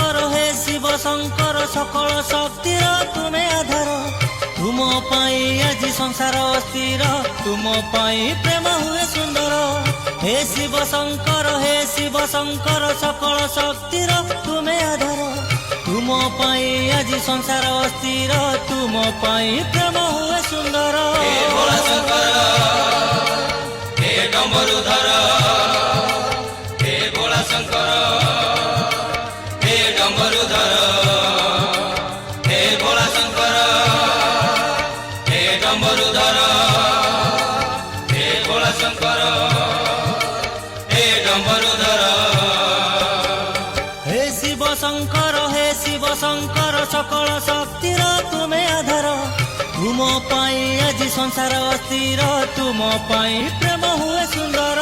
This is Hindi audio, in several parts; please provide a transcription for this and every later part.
शंकर हे शिव शंकर सकल शक्तिर तुमे आधार तुम पाई आज संसार अस्थिर तुम पाई प्रेम हुए सुंदर हे शिव शंकर सकल शक्तिर तुमे आधार तुम पाई आज संसार अस्थिर तुम पाई प्रेम हुए सुंदर हे भोला शंकर हे डमरुधर हे भोला शंकर हे डमरुधर हे भोला शंकर हे डमरुधर हे भोला शंकर हे डमरुधर हे शिव शंकर सकल शक्तिर तुमे आधार तुम पाई आज संसार अस्थिर तुम पाई प्रेम हुए सुंदर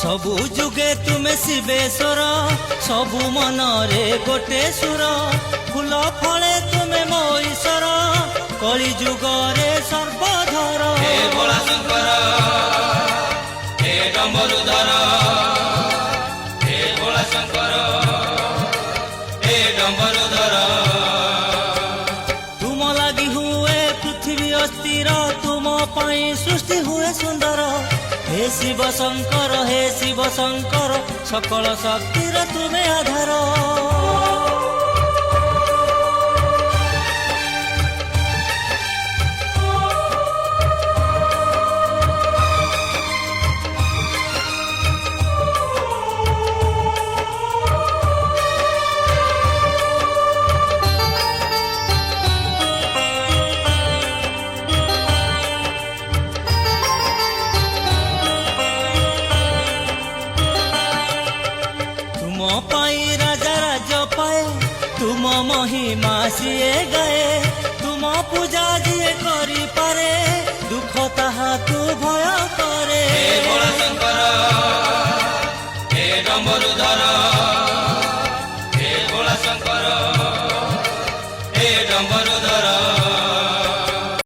सबु जुगे तुमे शिवेश्वर सबु मनरे गोटे सुर फूल फले तुमे मो ईश्वर कली जुगरे सर्वधर हे भोला शंकर हे डमरुधर हे भोला शंकर हे डमरुधर तुम लगी हुए पृथ्वी अस्थिर तुम पाई सृष्टि हुए सुंदर हे शिव शंकर सकल शक्तिर तुमे आधार पाई राजा राज पाए तुम महिमा सिए गए तुम पूजा जिए करी पारे दुख ताहा तू